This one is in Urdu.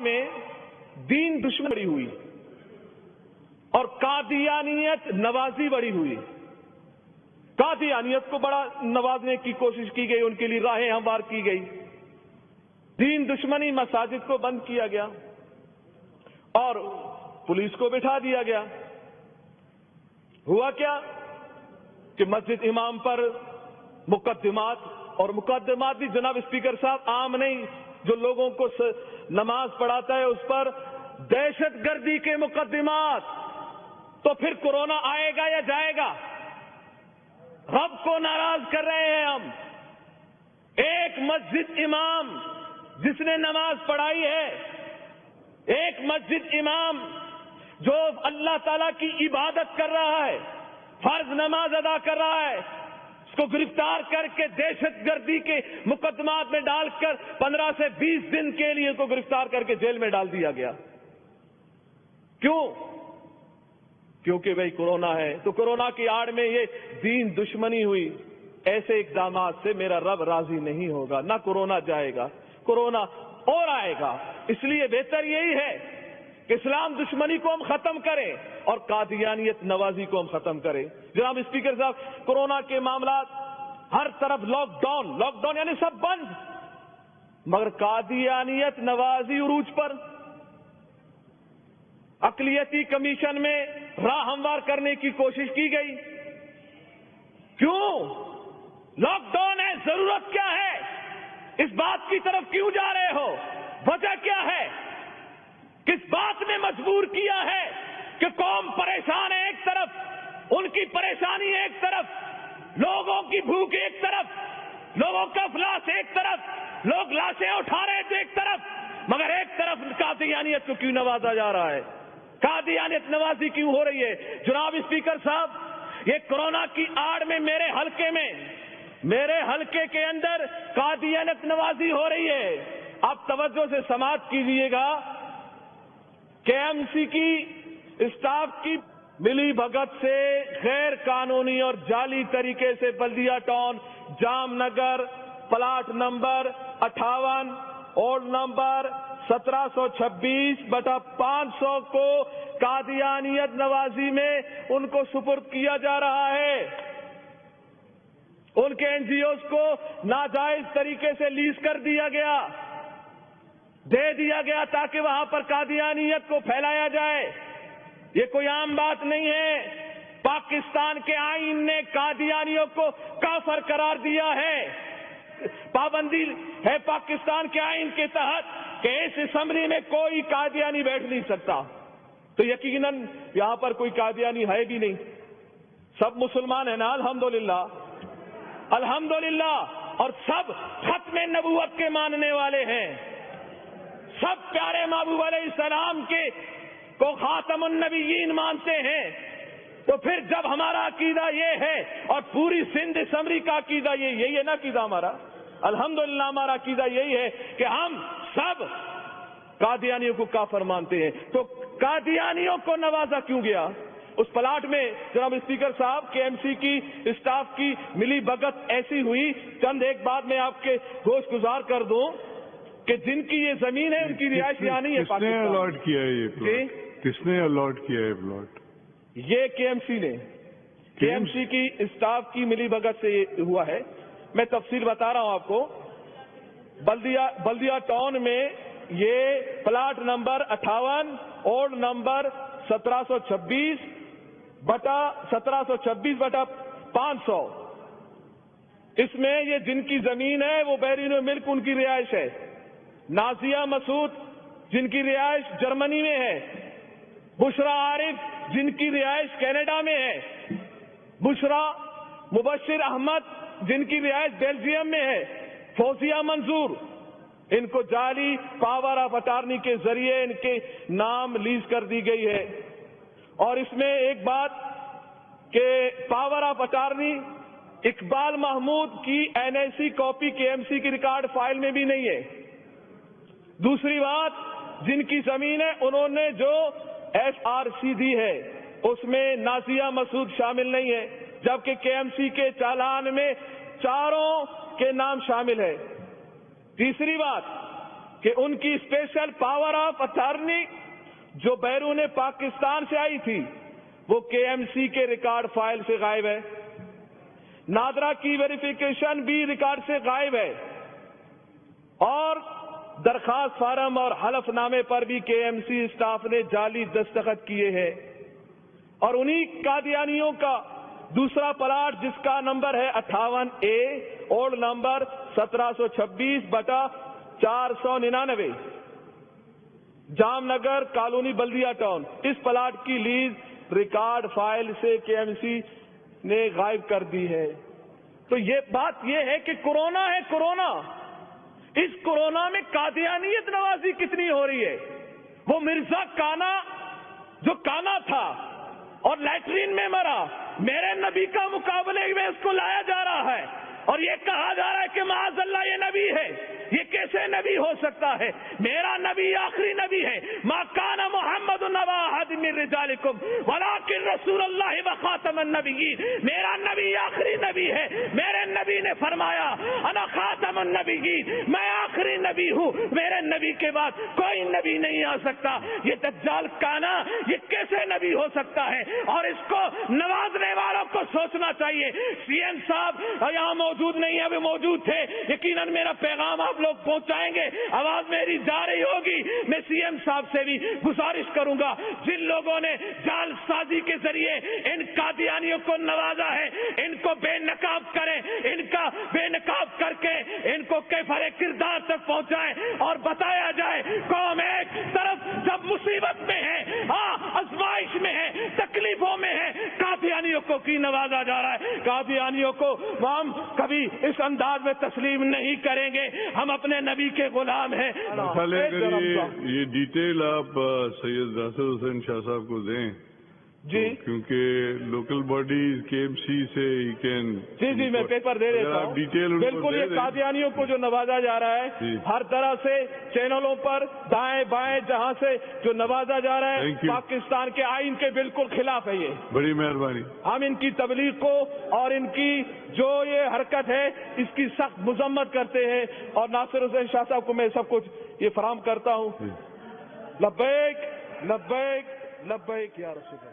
میں دین دشمنی بڑی ہوئی اور قادیانیت نوازی بڑی ہوئی. قادیانیت کو بڑا نوازنے کی کوشش کی گئی، ان کے لیے راہیں ہموار کی گئی. دین دشمنی مساجد کو بند کیا گیا اور پولیس کو بٹھا دیا گیا. ہوا کیا کہ مسجد امام پر مقدمات، اور مقدمات بھی جناب اسپیکر صاحب عام نہیں، جو لوگوں کو نماز پڑھاتا ہے اس پر دہشت گردی کے مقدمات. تو پھر کورونا آئے گا یا جائے گا؟ رب کو ناراض کر رہے ہیں ہم. ایک مسجد امام جس نے نماز پڑھائی ہے، ایک مسجد امام جو اللہ تعالیٰ کی عبادت کر رہا ہے، فرض نماز ادا کر رہا ہے، اس کو گرفتار کر کے دہشت گردی کے مقدمات میں ڈال کر 15 سے 20 دن کے لیے اس کو گرفتار کر کے جیل میں ڈال دیا گیا. کیوں؟ کیونکہ بھائی کورونا ہے. تو کورونا کی آڑ میں یہ دین دشمنی ہوئی. ایسے اقدامات سے میرا رب راضی نہیں ہوگا. نہ کورونا جائے گا، کورونا اور آئے گا. اس لیے بہتر یہی ہے کہ اسلام دشمنی کو ہم ختم کریں اور قادیانیت نوازی کو ہم ختم کریں. جناب اسپیکر صاحب، کورونا کے معاملات ہر طرف لاک ڈاؤن یعنی سب بند، مگر قادیانیت نوازی عروج پر. اقلیتی کمیشن میں راہ ہموار کرنے کی کوشش کی گئی. کیوں؟ لاک ڈاؤن ہے، ضرورت کیا ہے؟ اس بات کی طرف کیوں جا رہے ہو؟ وجہ کیا ہے؟ کس بات نے مجبور کیا ہے کہ قوم پریشان ہے ایک طرف، ان کی پریشانی ایک طرف، لوگوں کی بھوک ایک طرف، لوگوں کا افلاس ایک طرف، لوگ لاشیں اٹھا رہے تھے ایک طرف، مگر ایک طرف قادیانیت کو کیوں نوازا جا رہا ہے؟ قادیانیت نوازی کیوں ہو رہی ہے؟ جناب اسپیکر صاحب، یہ کورونا کی آڑ میں میرے حلقے کے اندر قادیانیت نوازی ہو رہی ہے. آپ توجہ سے سماعت کیجئے گا. KMC کی اسٹاف کی ملی بھگت سے غیر قانونی اور جعلی طریقے سے بلدیہ ٹاؤن جام نگر پلاٹ نمبر 58 اور نمبر 1726/500 کو قادیانیت نوازی میں ان کو سپرد کیا جا رہا ہے. ان کے NGOs کو ناجائز طریقے سے لیز کر دیا گیا، دے دیا گیا تاکہ وہاں پر قادیانیت کو پھیلایا جائے. یہ کوئی عام بات نہیں ہے. پاکستان کے آئین نے قادیانیوں کو کافر قرار دیا ہے. پابندی ہے پاکستان کے آئین کے تحت کہ اس اسمبلی میں کوئی قادیانی بیٹھ نہیں سکتا. تو یقیناً یہاں پر کوئی قادیانی ہے بھی نہیں. سب مسلمان ہیں نا؟ الحمدللہ الحمدللہ. اور سب ختم نبوت کے ماننے والے ہیں، سب پیارے محبوب علیہ السلام کے کو خاتم النبیین مانتے ہیں. تو پھر جب ہمارا عقیدہ یہ ہے اور پوری سندھ اسمبلی کا عقیدہ یہی ہے نا، عقیدہ ہمارا الحمدللہ ہمارا عقیدہ یہی ہے کہ ہم سب قادیانیوں کو کافر مانتے ہیں. تو قادیانیوں کو نوازا کیوں گیا؟ اس پلاٹ میں جناب اسپیکر صاحب KMC کی اسٹاف کی ملی بھگت ایسی ہوئی. چند ایک بات میں آپ کے گوش گزار کر دوں کہ جن کی یہ زمین ہے ان کی رہائش یہاں نہیں ہے. کس نے الاٹ کیا ہے یہ پلاٹ؟ کس نے الاٹ کیا ہے پلاٹ؟ یہ KMC نے، KMC کی اسٹاف کی ملی بھگت سے یہ ہوا ہے. میں تفصیل بتا رہا ہوں آپ کو. بلدیہ ٹاؤن میں یہ پلاٹ نمبر 58 اور نمبر 1726/500، اس میں یہ جن کی زمین ہے وہ بیرون ملک ان کی رہائش ہے. نازیہ مسعود جن کی رہائش جرمنی میں ہے، بشرا عارف جن کی رہائش کینیڈا میں ہے، مبشر احمد جن کی رہائش بیلجیم میں ہے، فوزیہ منظور، ان کو جعلی پاور آف اٹارنی کے ذریعے ان کے نام لیز کر دی گئی ہے. اور اس میں ایک بات کہ power of attorney Iqbal Mahmood کی NIC کاپی KMC کی ریکارڈ فائل میں بھی نہیں ہے. دوسری بات، جن کی زمین ہے انہوں نے جو SRC دی ہے اس میں نازیہ مسعود شامل نہیں ہے، جبکہ KMC کے چالان میں چاروں کے نام شامل ہے. تیسری بات، کہ ان کی اسپیشل پاور آف اتارنی جو بیرون پاکستان سے آئی تھی وہ KMC کے ریکارڈ فائل سے غائب ہے. نادرا کی ویریفیکیشن بھی ریکارڈ سے غائب ہے اور درخواست فارم اور حلف نامے پر بھی KMC اسٹاف نے جعلی دستخط کیے ہیں. اور انہی قادیانیوں کا دوسرا پلاٹ جس کا نمبر ہے 58A اولڈ نمبر 1726/499 جام نگر کالونی بلدیا ٹاؤن، اس پلاٹ کی لیز ریکارڈ فائل سے KMC نے غائب کر دی ہے. تو یہ بات یہ ہے کہ کورونا ہے، کورونا، اس کورونا میں قادیانیت نوازی کتنی ہو رہی ہے. وہ مرزا کانا جو کانا تھا اور لیٹرین میں مرا، میرے نبی کا مقابلے میں اس کو لایا جا رہا ہے اور یہ کہا جا رہا ہے کہ معاذ اللہ یہ نبی ہے. یہ کیسے نبی ہو سکتا ہے؟ میرا نبی آخری نبی ہے. ما کان محمد نبا احد من رجالکم ولکن رسول اللہ وخاتم النبیین. میرا نبی آخری نبی ہے. میرے نبی نے فرمایا انا خاتم النبیین، میں آخری نبی ہوں، میرے نبی کے بعد کوئی نبی نہیں آ سکتا. یہ دجال کانا یہ کیسے نبی ہو سکتا ہے؟ اور اس کو نوازنے والوں کو سوچنا چاہیے. CM صاحب یہاں موجود نہیں ہے، ابھی موجود تھے، یقیناً میرا پیغام آپ لوگ پہنچائیں گے، آواز میری جا رہی ہوگی. میں CM صاحب سے بھی گزارش کروں گا جن لوگوں نے جال سازی کے ذریعے ان قادیانیوں کو نوازا ہے ان کو بے نقاب کریں، ان کا بے نقاب کر کے ان کو کیفر کردار تک پہنچائیں اور بتایا جائے قوم ایک طرف جب مصیبت میں ہے، آزمائش میں ہے، تکلیفوں میں ہے، قادیانیوں کو کی نوازا جا رہا ہے. قادیانیوں کو ہم کبھی اس انداز میں تسلیم نہیں کریں گے. ہم اپنے نبی کے غلام ہیں. یہ ڈیٹیل آپ سید ناصر حسین شاہ صاحب کو دیں جی، کیونکہ لوکل باڈی KMC سے جی میں پیپر دے دیتا ہوں. بالکل یہ قادیانیوں کو جو نوازا جا رہا ہے ہر طرح سے چینلوں پر دائیں بائیں جہاں سے جو نوازا جا رہا ہے پاکستان کے آئین کے بالکل خلاف ہے. یہ بڑی مہربانی. ہم ان کی تبلیغ کو اور ان کی جو یہ حرکت ہے اس کی سخت مذمت کرتے ہیں اور ناصر حسین شاہ صاحب کو میں سب کچھ یہ فراہم کرتا ہوں. لبیک لبیک لبیک یا رسول اللہ.